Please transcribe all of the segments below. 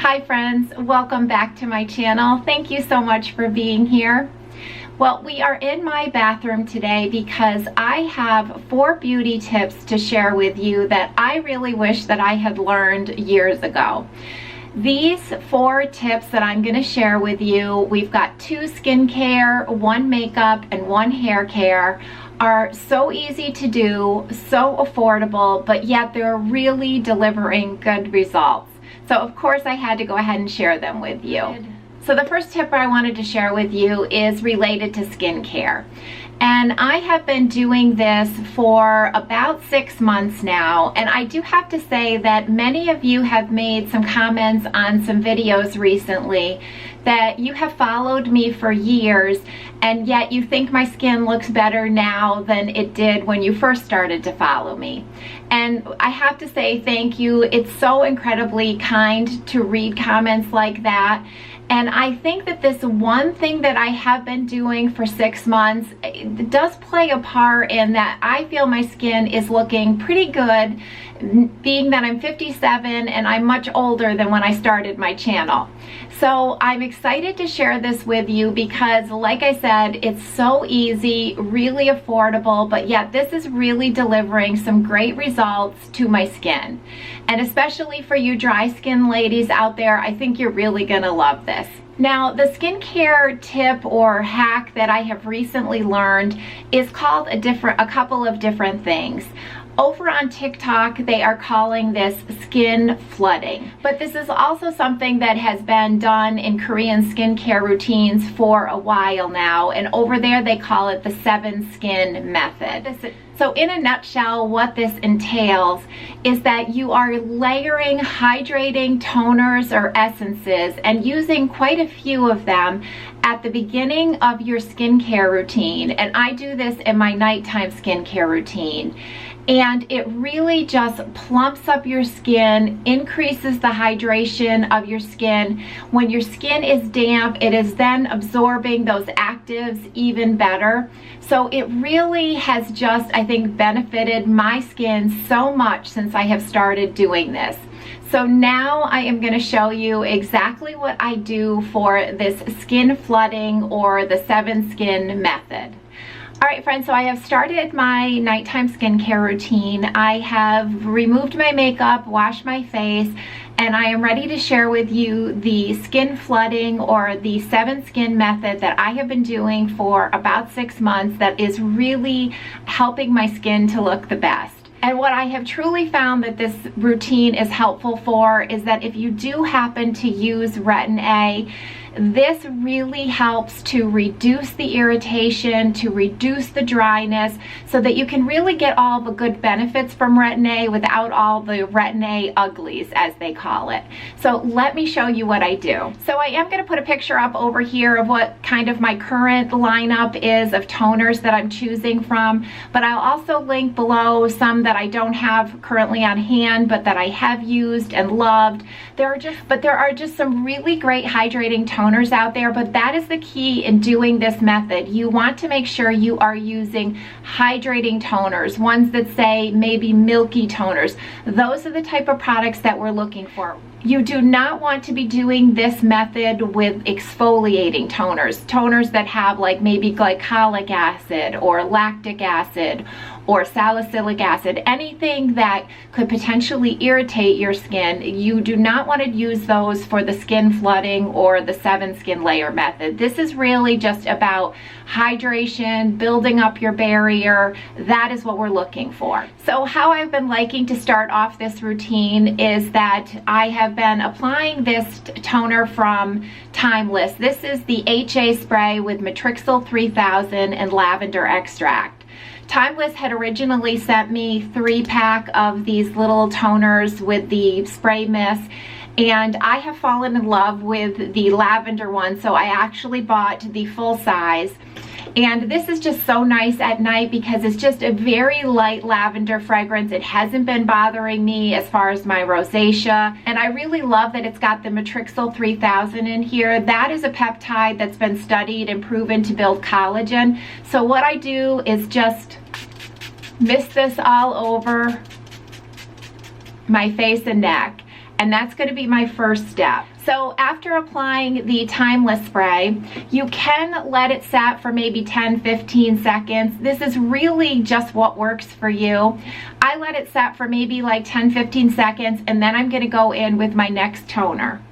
Hi friends, welcome back to my channel. Thank you so much for being here. Well, we are in my bathroom today because I have 4 beauty tips to share with you that I really wish that I had learned years ago. These 4 tips that I'm going to share with you, we've got 2 skincare, 1 makeup, and 1 hair care, are so easy to do, so affordable, but yet they're really delivering good results. So of course I had to go ahead and share them with you. So the first tip I wanted to share with you is related to skincare. And I have been doing this for about 6 months now, and I do have to say that many of you have made some comments on some videos recently that you have followed me for years, and yet you think my skin looks better now than it did when you first started to follow me. And I have to say thank you. It's so incredibly kind to read comments like that. And I think that this one thing that I have been doing for 6 months, it does play a part in that I feel my skin is looking pretty good, being that I'm 57 and I'm much older than when I started my channel. So I'm excited to share this with you because, like I said, it's so easy, really affordable, but yet this is really delivering some great results to my skin. And especially for you dry skin ladies out there, I think you're really gonna love this. Now, the skincare tip or hack that I have recently learned is called a couple of different things. Over on TikTok, they are calling this skin flooding. But this is also something that has been done in Korean skincare routines for a while now. And over there, they call it the 7 skin method. So in a nutshell, what this entails is that you are layering hydrating toners or essences and using quite a few of them at the beginning of your skincare routine. And I do this in my nighttime skincare routine. And it really just plumps up your skin, increases the hydration of your skin. When your skin is damp, it is then absorbing those actives even better. So it really has just, I think, benefited my skin so much since I have started doing this. So now I am going to show you exactly what I do for this skin flooding or the 7 skin method. Alright friends, so I have started my nighttime skincare routine. I have removed my makeup, washed my face, and I am ready to share with you the skin flooding or the 7 skin method that I have been doing for about 6 months that is really helping my skin to look the best. And what I have truly found that this routine is helpful for is that if you do happen to use Retin-A, this really helps to reduce the irritation, to reduce the dryness, so that you can really get all the good benefits from Retin-A without all the Retin-A uglies, as they call it. So let me show you what I do. So I am going to put a picture up over here of what kind of my current lineup is of toners that I'm choosing from, but I'll also link below some that I don't have currently on hand, but that I have used and loved. There are just some really great hydrating toners out there, but that is the key in doing this method. You want to make sure you are using hydrating toners, ones that say maybe milky toners. Those are the type of products that we're looking for. You do not want to be doing this method with exfoliating toners that have like maybe glycolic acid or lactic acid or salicylic acid, anything that could potentially irritate your skin. You do not want to use those for the skin flooding or the 7 skin layer method. This is really just about hydration, building up your barrier. That is what we're looking for. So how I've been liking to start off this routine is that I have been applying this toner from Timeless. This is the HA spray with Matrixyl 3000 and lavender extract. Timeless had originally sent me 3-pack of these little toners with the spray mist, and I have fallen in love with the lavender one, so I actually bought the full size. And this is just so nice at night because it's just a very light lavender fragrance. It hasn't been bothering me as far as my rosacea. And I really love that it's got the Matrixyl 3000 in here. That is a peptide that's been studied and proven to build collagen. So what I do is just mist this all over my face and neck. And that's going to be my first step. So after applying the Timeless spray, you can let it set for maybe 10-15 seconds. This is really just what works for you. I let it set for maybe like 10-15 seconds, and then I'm going to go in with my next toner.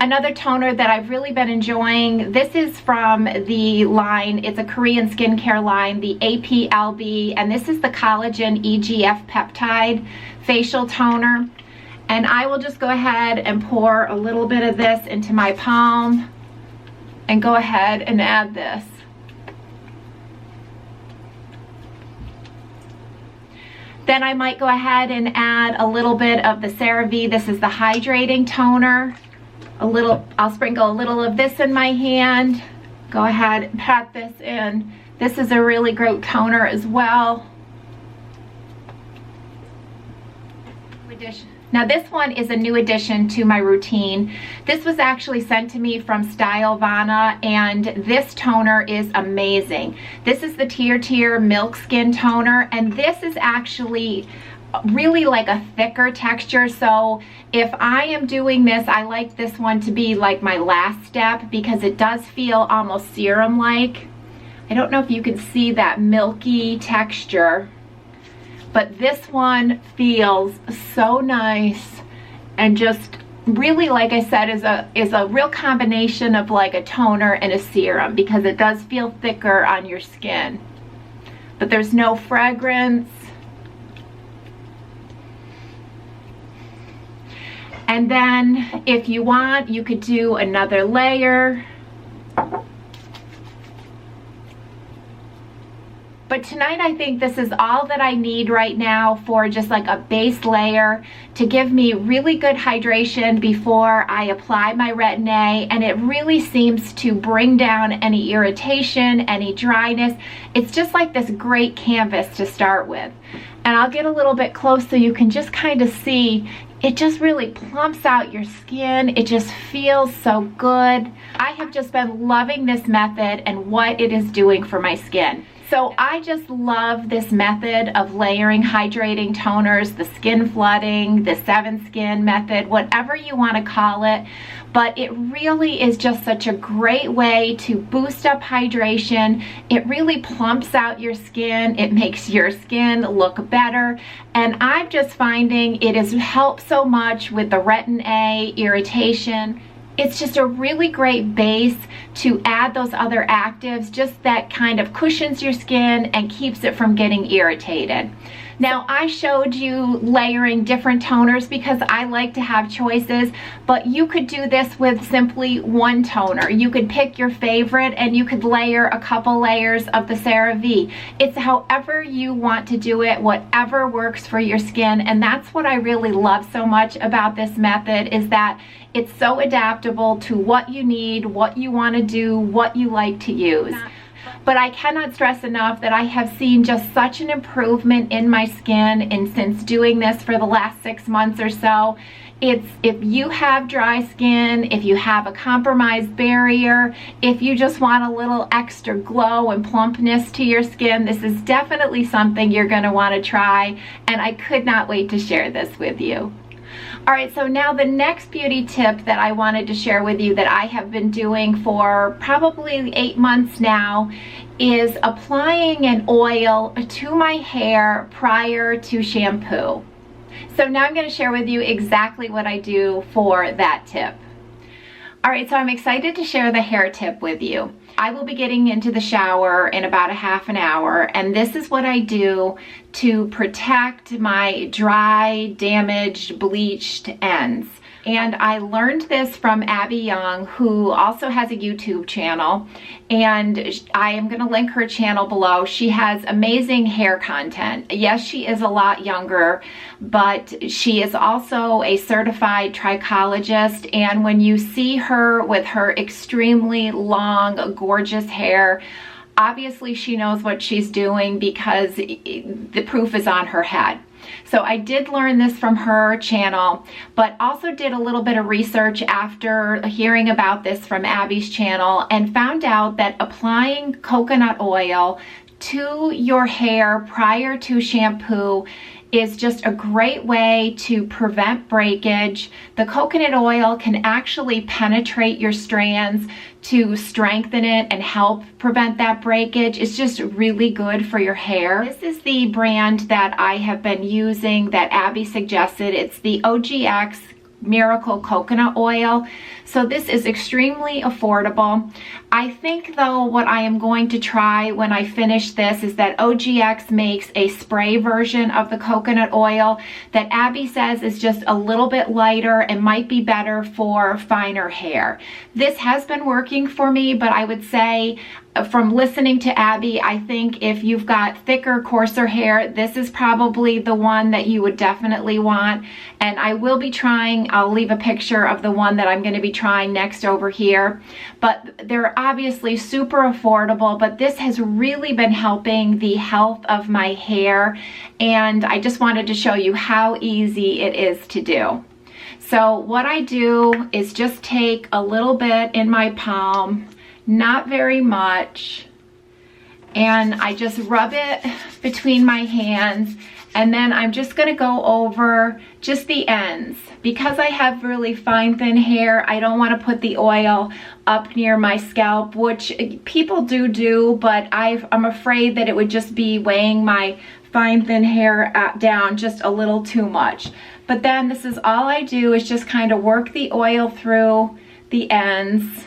Another toner that I've really been enjoying, this is from the line, it's a Korean skincare line, the APLB, and this is the Collagen EGF Peptide Facial Toner. And I will just go ahead and pour a little bit of this into my palm and go ahead and add this. Then I might go ahead and add a little bit of the CeraVe. This is the hydrating toner. I'll sprinkle a little of this in my hand. Go ahead and pat this in. This is a really great toner as well. Now this one is a new addition to my routine. This was actually sent to me from Stylovana, and this toner is amazing. This is the Tier Milk Skin Toner, and this is actually really like a thicker texture. So if I am doing this, I like this one to be like my last step because it does feel almost serum-like. I don't know if you can see that milky texture, but this one feels so nice and just really, like I said, is a real combination of like a toner and a serum because it does feel thicker on your skin. But there's no fragrance. And then if you want, you could do another layer. But tonight I think this is all that I need right now for just like a base layer to give me really good hydration before I apply my Retin-A, and it really seems to bring down any irritation, any dryness. It's just like this great canvas to start with. And I'll get a little bit close so you can just kind of see it just really plumps out your skin. It just feels so good. I have just been loving this method and what it is doing for my skin. So I just love this method of layering hydrating toners, the skin flooding, the 7 skin method, whatever you want to call it. But it really is just such a great way to boost up hydration. It really plumps out your skin. It makes your skin look better. And I'm just finding it has helped so much with the Retin-A, irritation. It's just a really great base to add those other actives, just that kind of cushions your skin and keeps it from getting irritated. Now, I showed you layering different toners because I like to have choices, but you could do this with simply one toner. You could pick your favorite and you could layer a couple layers of the CeraVe. It's however you want to do it, whatever works for your skin, and that's what I really love so much about this method, is that it's so adaptable to what you need, what you want to do, what you like to use. But I cannot stress enough that I have seen just such an improvement in my skin and since doing this for the last 6 months or so. It's if you have dry skin, if you have a compromised barrier, if you just want a little extra glow and plumpness to your skin, this is definitely something you're going to want to try, and I could not wait to share this with you. All right, so now the next beauty tip that I wanted to share with you that I have been doing for probably 8 months now is applying an oil to my hair prior to shampoo. So now I'm going to share with you exactly what I do for that tip. All right, so I'm excited to share the hair tip with you. I will be getting into the shower in about a half an hour, and this is what I do to protect my dry, damaged, bleached ends. And I learned this from Abby Young, who also has a YouTube channel, and I am going to link her channel below. She has amazing hair content. Yes, she is a lot younger, but she is also a certified trichologist, and when you see her with her extremely long, gorgeous hair, obviously she knows what she's doing because the proof is on her head. So I did learn this from her channel, but also did a little bit of research after hearing about this from Abby's channel and found out that applying coconut oil to your hair prior to shampoo is just a great way to prevent breakage. The coconut oil can actually penetrate your strands to strengthen it and help prevent that breakage. It's just really good for your hair. This is the brand that I have been using that Abby suggested. It's the OGX Miracle Coconut Oil. So this is extremely affordable. I think though what I am going to try when I finish this is that OGX makes a spray version of the coconut oil that Abby says is just a little bit lighter and might be better for finer hair. This has been working for me, but I would say from listening to Abby, I think if you've got thicker, coarser hair, this is probably the one that you would definitely want. And I will be trying, I'll leave a picture of the one that I'm going to be trying next over here. But they're obviously super affordable, but this has really been helping the health of my hair. And I just wanted to show you how easy it is to do. So what I do is just take a little bit in my palm, not very much, and I just rub it between my hands, and then I'm just going to go over just the ends. Because I have really fine thin hair, I don't want to put the oil up near my scalp, which people do, but I'm afraid that it would just be weighing my fine thin hair down just a little too much. But then this is all I do, is just kind of work the oil through the ends.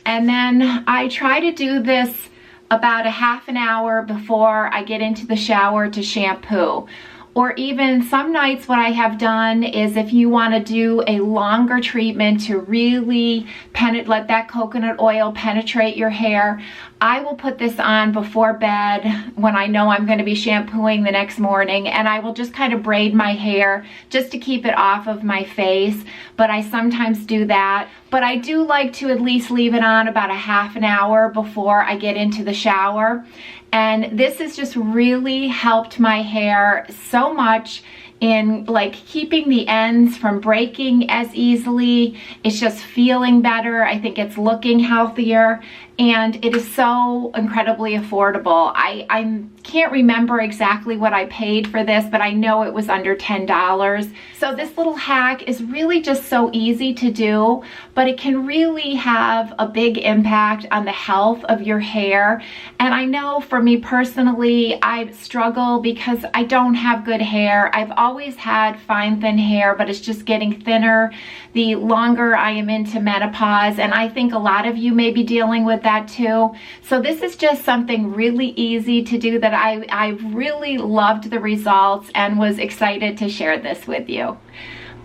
And then I try to do this about a half an hour before I get into the shower to shampoo. Or even some nights what I have done is, if you want to do a longer treatment to really let that coconut oil penetrate your hair, I will put this on before bed when I know I'm going to be shampooing the next morning, and I will just kind of braid my hair just to keep it off of my face. But I sometimes do that. But I do like to at least leave it on about a half an hour before I get into the shower. And this has just really helped my hair so much in like keeping the ends from breaking as easily. It's just feeling better. I think it's looking healthier, and it is so incredibly affordable. I can't remember exactly what I paid for this, but I know it was under $10. So this little hack is really just so easy to do, but it can really have a big impact on the health of your hair. And I know for me personally, I struggle because I don't have good hair. I've always had fine thin hair, but it's just getting thinner the longer I am into menopause, and I think a lot of you may be dealing with that too. So this is just something really easy to do that I really loved the results and was excited to share this with you.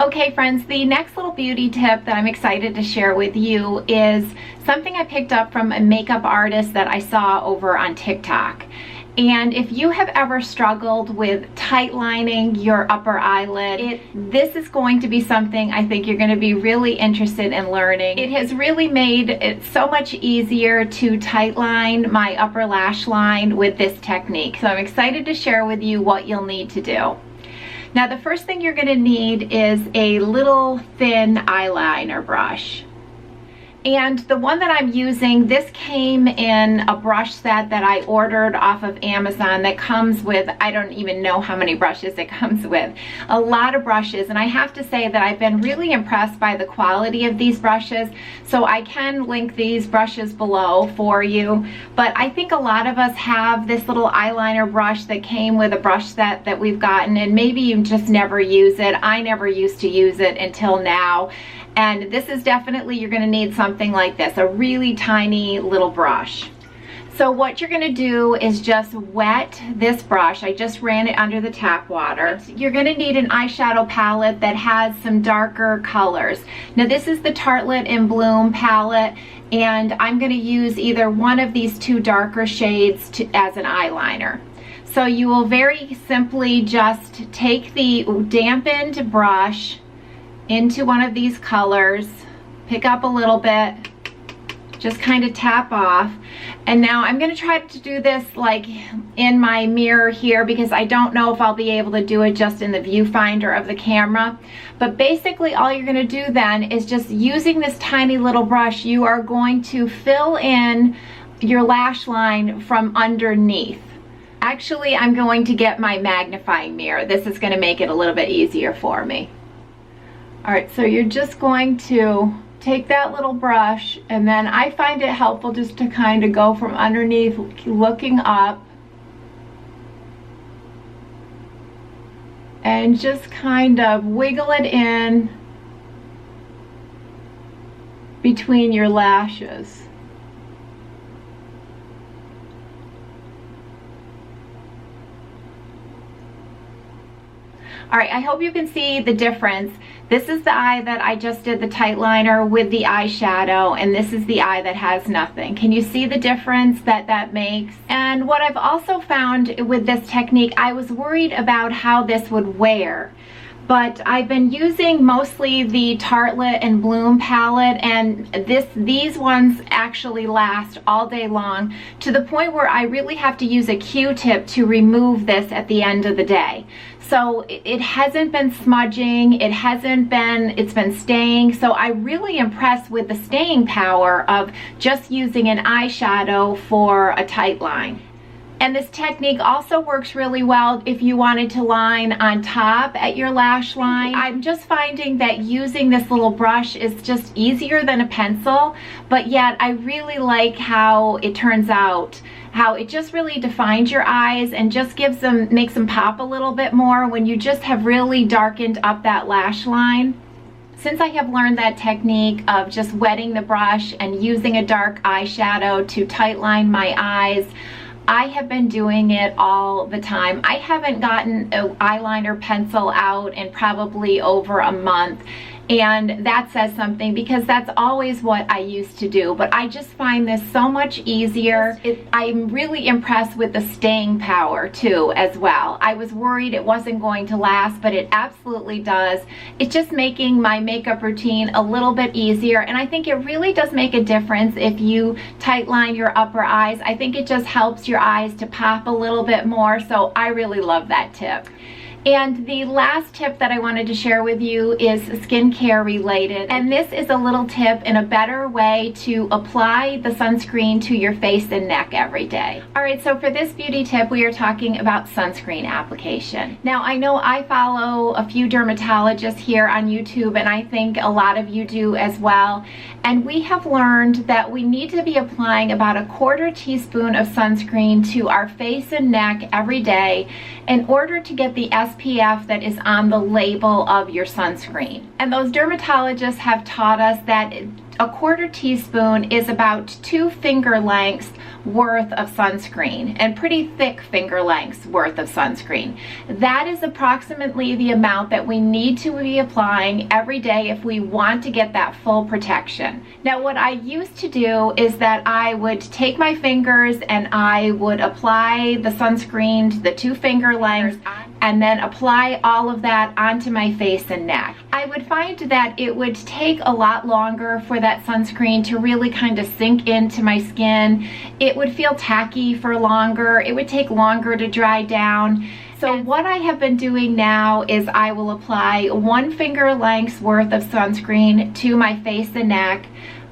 Okay friends, the next little beauty tip that I'm excited to share with you is something I picked up from a makeup artist that I saw over on TikTok. And if you have ever struggled with tight lining your upper eyelid, this is going to be something I think you're going to be really interested in learning. It has really made it so much easier to tight line my upper lash line with this technique. So I'm excited to share with you what you'll need to do. Now the first thing you're going to need is a little thin eyeliner brush. And the one that I'm using, this came in a brush set that I ordered off of Amazon that comes with, I don't even know how many brushes it comes with. A lot of brushes, and I have to say that I've been really impressed by the quality of these brushes. So I can link these brushes below for you. But I think a lot of us have this little eyeliner brush that came with a brush set that we've gotten, and maybe you just never use it. I never used to use it until now. And this is definitely, you're going to need something like this, a really tiny little brush. So what you're going to do is just wet this brush. I just ran it under the tap water. You're going to need an eyeshadow palette that has some darker colors. Now this is the Tartelette in Bloom palette, and I'm going to use either one of these two darker shades as an eyeliner. So you will very simply just take the dampened brush into one of these colors, pick up a little bit, just kind of tap off. And now I'm going to try to do this like in my mirror here, because I don't know if I'll be able to do it just in the viewfinder of the camera. But basically all you're going to do then is just using this tiny little brush, you are going to fill in your lash line from underneath. Actually, I'm going to get my magnifying mirror. This is going to make it a little bit easier for me. All right, so you're just going to take that little brush, and then I find it helpful just to kind of go from underneath, looking up, and just kind of wiggle it in between your lashes. All right, I hope you can see the difference. This is the eye that I just did the tight liner with the eyeshadow, and this is the eye that has nothing. Can you see the difference that makes? And what I've also found with this technique, I was worried about how this would wear. But I've been using mostly the Tartelette and Bloom palette, and these ones actually last all day long, to the point where I really have to use a Q-tip to remove this at the end of the day. So it hasn't been smudging, it's been staying. So I'm really impressed with the staying power of just using an eyeshadow for a tight line. And this technique also works really well if you wanted to line on top at your lash line. I'm just finding that using this little brush is just easier than a pencil, but yet I really like how it turns out, how it just really defines your eyes and just makes them pop a little bit more when you just have really darkened up that lash line. Since I have learned that technique of just wetting the brush and using a dark eyeshadow to tight line my eyes, I have been doing it all the time. I haven't gotten an eyeliner pencil out in probably over a month, and that says something because that's always what I used to do. But I just find this so much easier. I'm really impressed with the staying power too as well. I was worried it wasn't going to last, but it absolutely does. It's just making my makeup routine a little bit easier, and I think it really does make a difference if you tight line your upper eyes. I think it just helps your eyes to pop a little bit more, so I really love that tip. And the last tip that I wanted to share with you is skincare related. And this is a little tip in a better way to apply the sunscreen to your face and neck every day. All right, so for this beauty tip, we are talking about sunscreen application. Now, I know I follow a few dermatologists here on YouTube, and I think a lot of you do as well. And we have learned that we need to be applying about 1/4 teaspoon of sunscreen to our face and neck every day in order to get the SPF that is on the label of your sunscreen. And those dermatologists have taught us that 1/4 teaspoon is about 2 finger lengths worth of sunscreen, and pretty thick finger lengths worth of sunscreen. That is approximately the amount that we need to be applying every day if we want to get that full protection. Now, what I used to do is that I would take my fingers and I would apply the sunscreen to the 2 finger lengths and then apply all of that onto my face and neck. I would find that it would take a lot longer for that sunscreen to really kind of sink into my skin. It would feel tacky for longer. It would take longer to dry down. So what I have been doing now is I will apply 1 finger length's worth of sunscreen to my face and neck.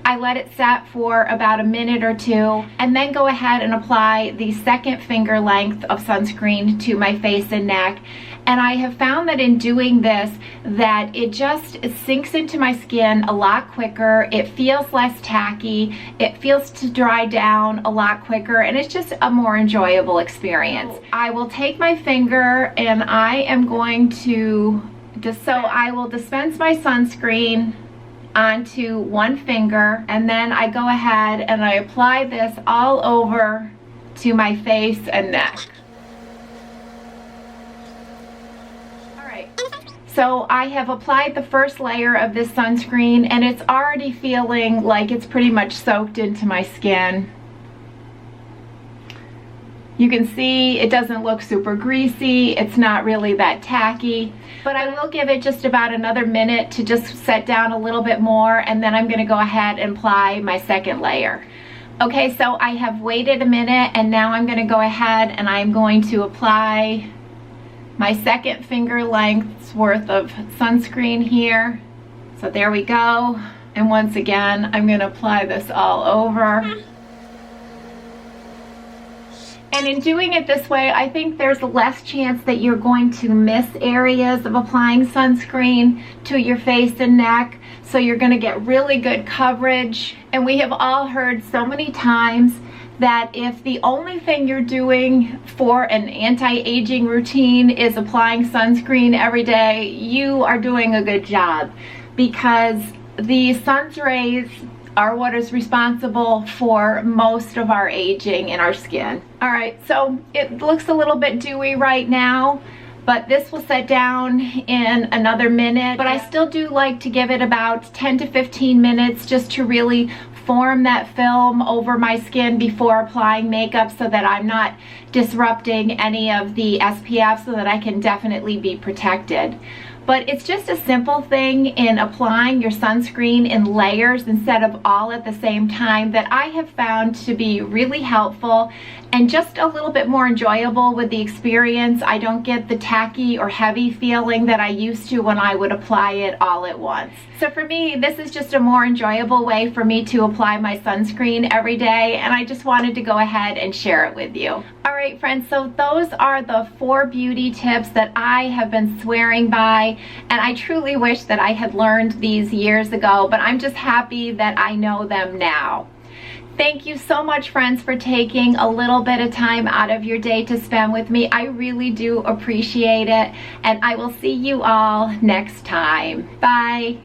I let it set for about a minute or 2, and then go ahead and apply the 2nd finger length of sunscreen to my face and neck. And I have found that in doing this, that it just sinks into my skin a lot quicker. It feels less tacky. It feels to dry down a lot quicker, and it's just a more enjoyable experience. I will take my finger and I am going to, I will dispense my sunscreen onto 1 finger, and then I go ahead and I apply this all over to my face and neck. Alright, so I have applied the first layer of this sunscreen, and it's already feeling like it's pretty much soaked into my skin. You can see it doesn't look super greasy. It's not really that tacky, but I will give it just about another minute to just set down a little bit more, and then I'm going to go ahead and apply my 2nd layer. Okay, so I have waited a minute, and now I'm going to go ahead and I'm going to apply my 2nd finger length's worth of sunscreen here. So there we go. And once again, I'm going to apply this all over. And in doing it this way, I think there's less chance that you're going to miss areas of applying sunscreen to your face and neck. So you're going to get really good coverage. And we have all heard so many times that if the only thing you're doing for an anti-aging routine is applying sunscreen every day, you are doing a good job, because the sun's rays are what is responsible for most of our aging in our skin. All right, so it looks a little bit dewy right now, but this will set down in another minute. But I still do like to give it about 10 to 15 minutes just to really form that film over my skin before applying makeup, so that I'm not disrupting any of the SPF, so that I can definitely be protected. But it's just a simple thing in applying your sunscreen in layers instead of all at the same time that I have found to be really helpful and just a little bit more enjoyable with the experience. I don't get the tacky or heavy feeling that I used to when I would apply it all at once. So for me, this is just a more enjoyable way for me to apply my sunscreen every day, and I just wanted to go ahead and share it with you. All right, friends, so those are the 4 beauty tips that I have been swearing by, and I truly wish that I had learned these years ago, but I'm just happy that I know them now. Thank you so much, friends, for taking a little bit of time out of your day to spend with me. I really do appreciate it, and I will see you all next time. Bye.